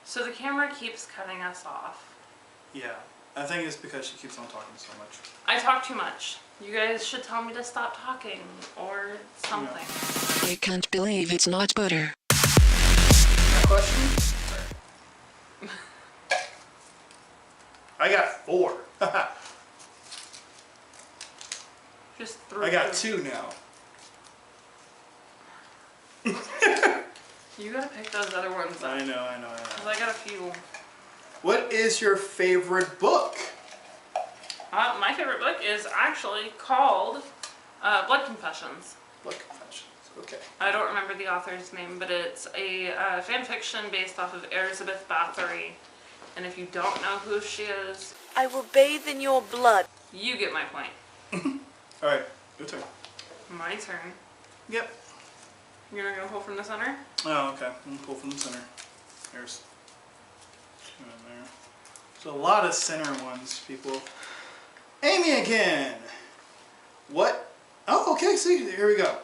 So the camera keeps cutting us off. Yeah. I think it's because she keeps on talking so much. I talk too much. You guys should tell me to stop talking or something. I can't believe it's not butter. That question? I got 4. Just 3. I got 2 now. You gotta pick those other ones up. I know. Because I got a few. What is your favorite book? My favorite book is actually called Blood Confessions. Blood Confessions. Okay. I don't remember the author's name, but it's a fan fiction based off of Elizabeth Bathory. And if you don't know who she is, I will bathe in your blood. you get my point. Alright, your turn. My turn. Yep. You're not gonna pull from the center? Oh, okay. I'm gonna pull from the center. There's 2 in there. So a lot of center ones, people. Amy again! What? Oh, okay, see, here we go.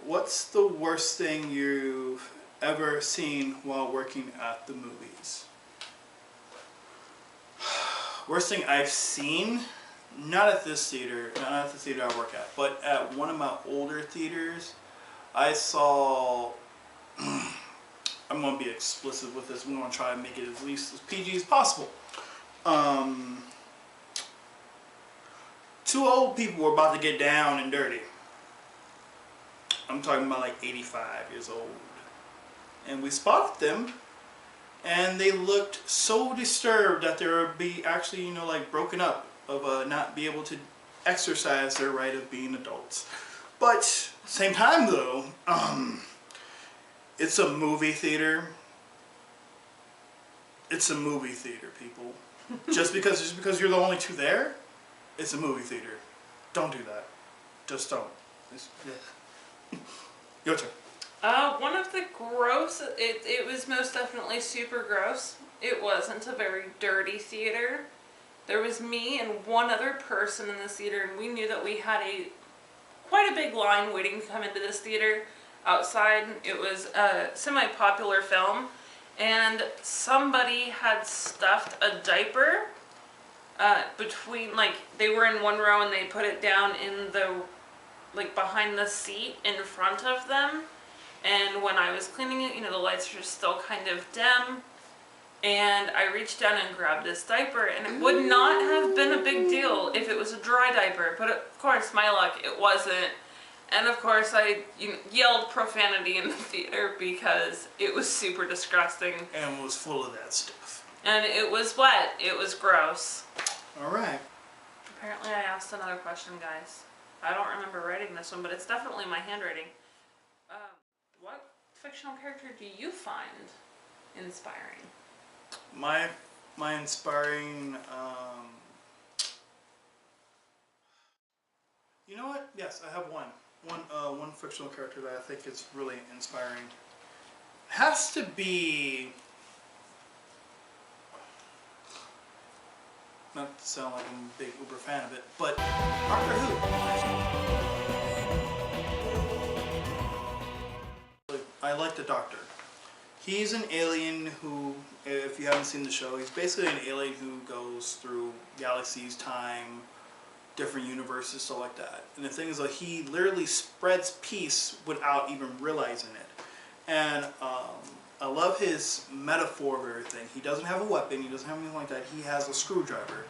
What's the worst thing you've ever seen while working at the movies? Worst thing I've seen? Not at this theater, not at the theater I work at, but at one of my older theaters, I saw, I'm going to be explicit with this, we're going to try to make it as least as PG as possible. 2 old people were about to get down and dirty. I'm talking about like 85 years old. And we spotted them, and they looked so disturbed that they would be actually, you know, like broken up of not be able to exercise their right of being adults. But same time though, it's a movie theater. It's a movie theater, people. just because you're the only 2 there, it's a movie theater. Don't do that. Just don't. Your turn. One of the gross, it was most definitely super gross. It wasn't a very dirty theater. There was me and one other person in this theater, and we knew that we had quite a big line waiting to come into this theater outside. It was a semi-popular film, and somebody had stuffed a diaper between, like, they were in one row and they put it down in the, like, behind the seat in front of them. And when I was cleaning it, you know, the lights were still kind of dim. And I reached down and grabbed this diaper, and it would not have been a big deal if it was a dry diaper. But of course, my luck, it wasn't. And of course, I yelled profanity in the theater because it was super disgusting. And it was full of that stuff. And it was wet. It was gross. Alright. Apparently I asked another question, guys. I don't remember writing this one, but it's definitely my handwriting. What fictional character do you find inspiring? My inspiring, you know what? Yes, I have one fictional character that I think is really inspiring. Has to be, not to sound like I'm a big uber fan of it, but Doctor Who. I like the Doctor. He's an alien who, if you haven't seen the show, he's basically an alien who goes through galaxies, time, different universes, stuff like that. And the thing is that he literally spreads peace without even realizing it. And I love his metaphor of everything. He doesn't have a weapon, he doesn't have anything like that. He has a screwdriver,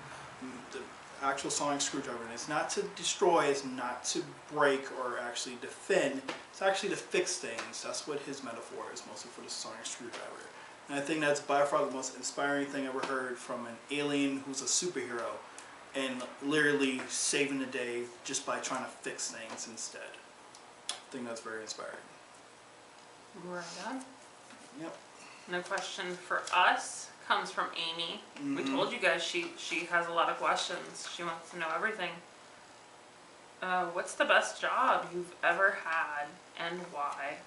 the actual sonic screwdriver. And it's not to destroy, it's not to break or actually defend. It's actually to fix things. That's what his metaphor is, mostly for the sonic screwdriver. And I think that's by far the most inspiring thing I ever heard from an alien who's a superhero and literally saving the day just by trying to fix things instead. I think that's very inspiring. Right on. Yep. And a question for us comes from Amy. Mm-hmm. We told you guys she has a lot of questions. She wants to know everything. What's the best job you've ever had and why?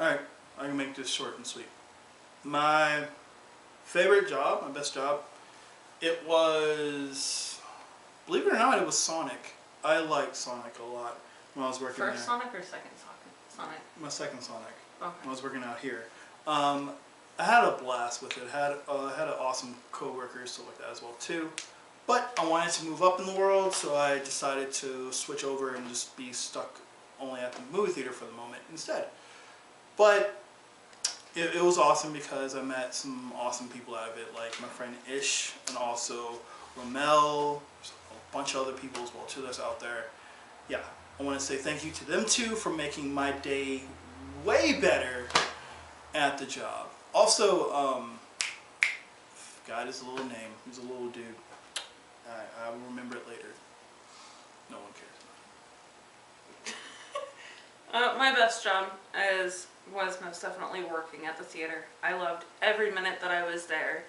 Alright, I can make this short and sweet. My favorite job, my best job, it was, believe it or not, it was Sonic. I liked Sonic a lot when I was working there. First Sonic or second Sonic? My second Sonic. Okay. When I was working out here. I I had a blast with it. Had an awesome coworkers, stuff like that as well too. But I wanted to move up in the world, so I decided to switch over and just be stuck only at the movie theater for the moment instead. But it was awesome because I met some awesome people out of it, like my friend Ish and also Romel, a bunch of other people as well too that's out there. Yeah, I want to say thank you to them too for making my day way better at the job. Also, God is a little name. He's a little dude. I will remember it later. No one cares. My best job was most definitely working at the theater. I loved every minute that I was there.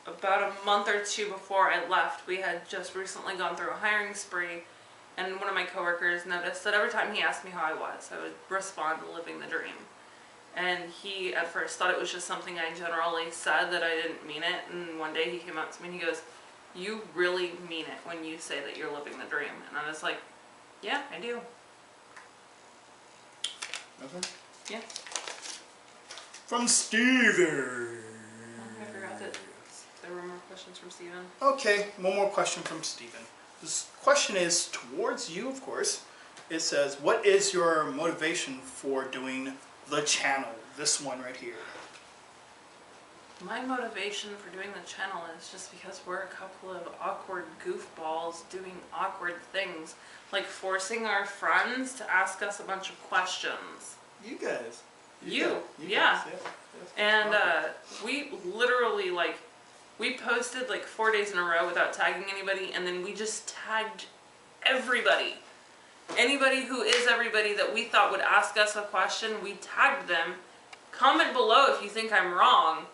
About a month or two before I left, we had just recently gone through a hiring spree, and one of my coworkers noticed that every time he asked me how I was, I would respond living the dream. And he at first thought it was just something I generally said, that I didn't mean it, and one day he came up to me and he goes, "You really mean it when you say that you're living the dream." And I was like, "Yeah, I do." Okay. Yeah. From Steven. I forgot that there were more questions from Steven. Okay, one more question from Steven. This question is towards you, of course. It says, what is your motivation for doing the channel? This one right here. My motivation for doing the channel is just because we're a couple of awkward goofballs doing awkward things, like forcing our friends to ask us a bunch of questions. You guys. You guys, yeah. And we literally, like, we posted like 4 days in a row without tagging anybody, and then we just tagged everybody. Anybody who is everybody that we thought would ask us a question, we tagged them. Comment below if you think I'm wrong.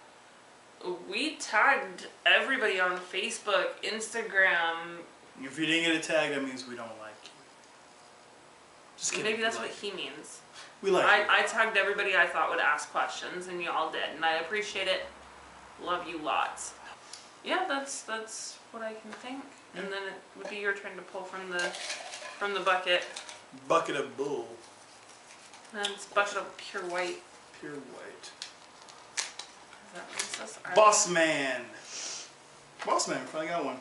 We tagged everybody on Facebook, Instagram. If you didn't get a tag, that means we don't like you. Just kidding. Maybe that's what he means. We like you. I tagged everybody I thought would ask questions, and y'all did, and I appreciate it. Love you lots. Yeah, that's what I can think. And then it would be your turn to pull from the bucket. Bucket of bull. And it's bucket of pure white. Pure white. Is that what it says? Boss man. Boss man, finally got one.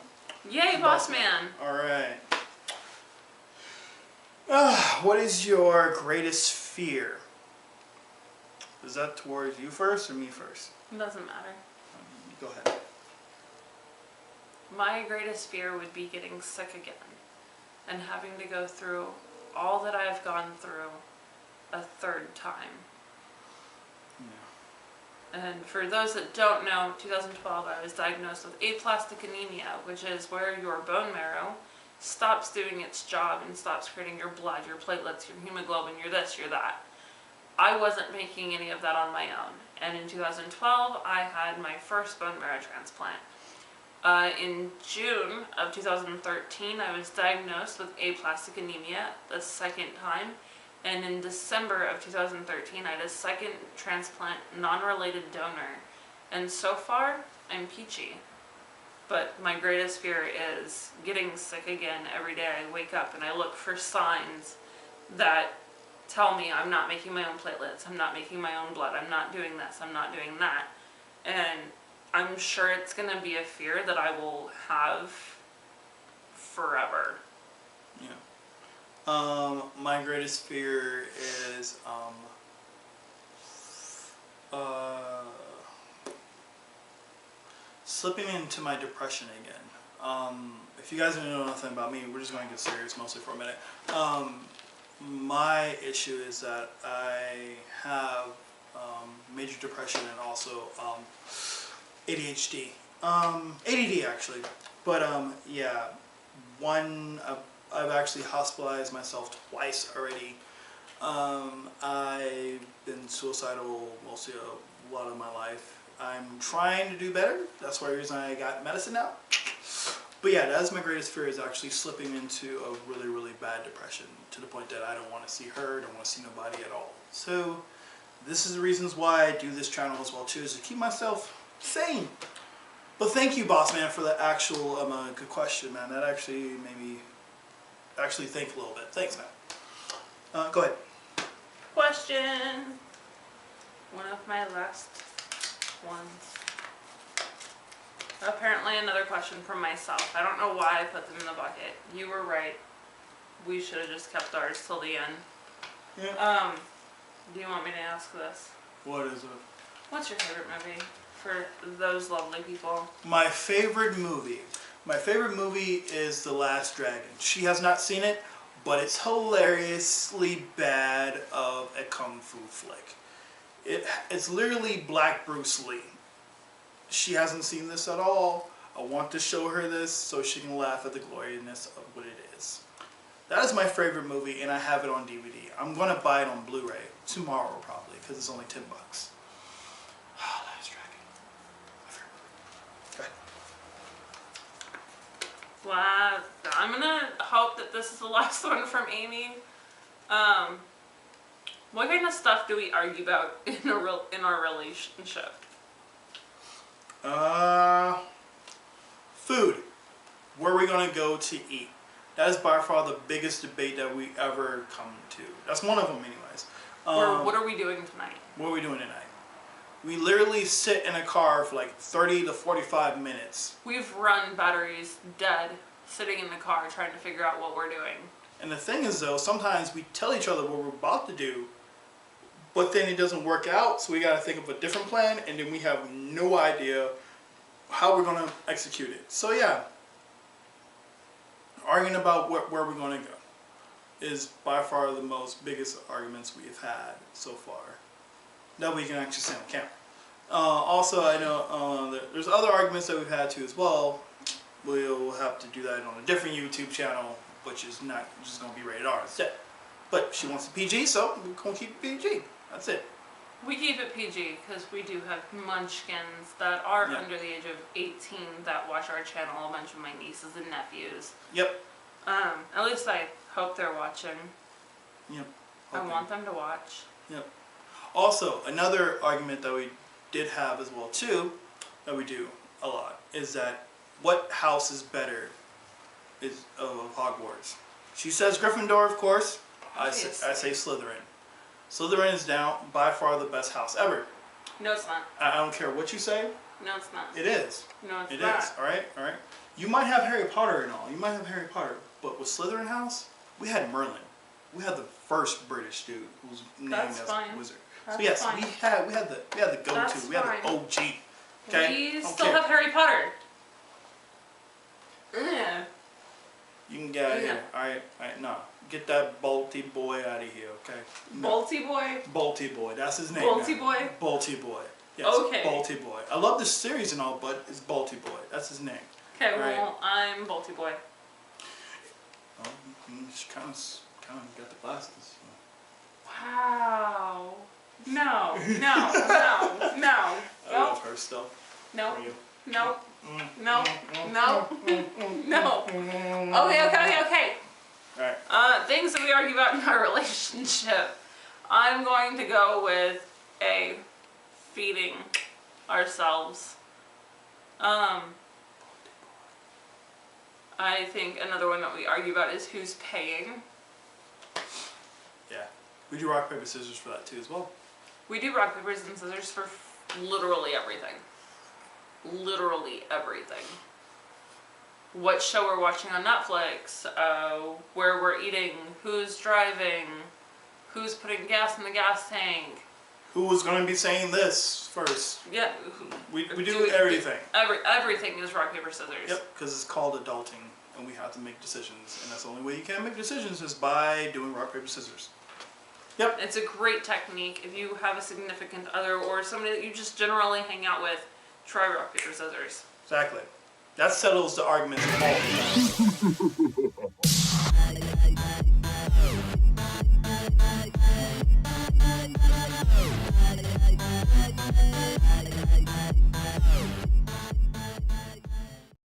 Yay, boss man. Alright. What is your greatest fear? Is that towards you first or me first? It doesn't matter. Go ahead. My greatest fear would be getting sick again and having to go through all that I've gone through a third time. Yeah. And for those that don't know, 2012 I was diagnosed with aplastic anemia, which is where your bone marrow stops doing its job and stops creating your blood, your platelets, your hemoglobin, your this, your that. I wasn't making any of that on my own. And in 2012, I had my first bone marrow transplant. In June of 2013, I was diagnosed with aplastic anemia the second time. And in December of 2013, I had a second transplant, non-related donor. And so far, I'm peachy. But my greatest fear is getting sick again every day. I wake up and I look for signs that tell me I'm not making my own platelets, I'm not making my own blood, I'm not doing this, I'm not doing that. And I'm sure it's going to be a fear that I will have forever. Yeah. My greatest fear is slipping into my depression again. If you guys don't know nothing about me, we're just going to get serious mostly for a minute. My issue is that I have major depression and also ADHD. ADD actually. But yeah, I've actually hospitalized myself twice already. I've been suicidal mostly a lot of my life. I'm trying to do better. That's why the reason I got medicine now. But yeah, that's my greatest fear, is actually slipping into a really, really bad depression to the point that I don't want to see her, don't want to see nobody at all. So this is the reasons why I do this channel as well too, is to keep myself sane. But thank you, boss man, for the actual good question, man. That actually made me actually think a little bit. Thanks, man. Go ahead. Question. One of my last ones. Apparently another question from myself. I don't know why I put them in the bucket. You were right. We should have just kept ours till the end. Yeah. Do you want me to ask this? What is it? What's your favorite movie for those lovely people? My favorite movie. My favorite movie is The Last Dragon. She has not seen it, but it's hilariously bad of a kung fu flick. It's literally Black Bruce Lee. She hasn't seen this at all. I want to show her this so she can laugh at the gloriousness of what it is. That is my favorite movie, and I have it on DVD. I'm going to buy it on Blu-ray tomorrow probably, because it's only $10. Last Dragon. My favorite movie. Go ahead. Well, I'm gonna hope that this is the last one from Amy. What kind of stuff do we argue about in our relationship? Food. Where are we gonna go to eat? That is by far the biggest debate that we ever come to. That's one of them, anyways. Or what are we doing tonight? What are we doing tonight? We literally sit in a car for like 30 to 45 minutes. We've run batteries dead, sitting in the car trying to figure out what we're doing. And the thing is, though, sometimes we tell each other what we're about to do, but then it doesn't work out, so we got to think of a different plan, and then we have no idea how we're going to execute it. So yeah, arguing about where we're going to go is by far the biggest arguments we've had so far that we can actually say on camera. Also, I know there's other arguments that we've had too as well. We'll have to do that on a different YouTube channel, which is not just going to be rated R instead. But she wants a PG, so we're going to keep it PG. That's it. We keep it PG because we do have munchkins that are Yeah. under the age of 18 that watch our channel, a bunch of my nieces and nephews. Yep. At least I hope they're watching. Yep. I want them to watch. Yep. Also, another argument that we did have as well too, that we do a lot, is that what house is better of Hogwarts? She says Gryffindor, of course. I say Slytherin. Slytherin is now by far the best house ever. No, it's not. I don't care what you say. No, it's not. It is. No, it's It not. is. All right. All right. You might have Harry Potter and all. You might have Harry Potter, but with Slytherin house, we had Merlin. We had the first British dude who was named That's as fine. a wizard. That's so yes, fine. we had the go-to. That's We had fine. the OG. Okay. We Don't still care. have Harry Potter. Yeah. You can get out of Yeah. here. All right. No, get that Balti boy out of here. Okay. No. Balti boy. Balti boy. That's his name. Balti now. boy? Balti boy. Yes. Okay. Balti boy. I love this series and all, but it's Balti boy. That's his name. Okay, Right. well, I'm Balti boy. Oh, she kind of got the glasses. Wow. No. No. I No. love her stuff. No. For you. No. No. No. No. Okay. Alright. Things that we argue about in our relationship. I'm going to go with feeding ourselves. I think another one that we argue about is who's paying. Yeah. We do rock, paper, scissors for that too as well. We do rock, paper, and scissors for literally everything. Literally everything. What show we're watching on Netflix, where we're eating, who's driving, who's putting gas in the gas tank. Who was going to be saying this first? Yeah. We do everything. Everything is rock, paper, scissors. Yep, because it's called adulting and we have to make decisions. And that's the only way you can make decisions is by doing rock, paper, scissors. Yep. It's a great technique if you have a significant other or somebody that you just generally hang out with. Try rock, paper, scissors. Exactly. That settles the arguments of all the time.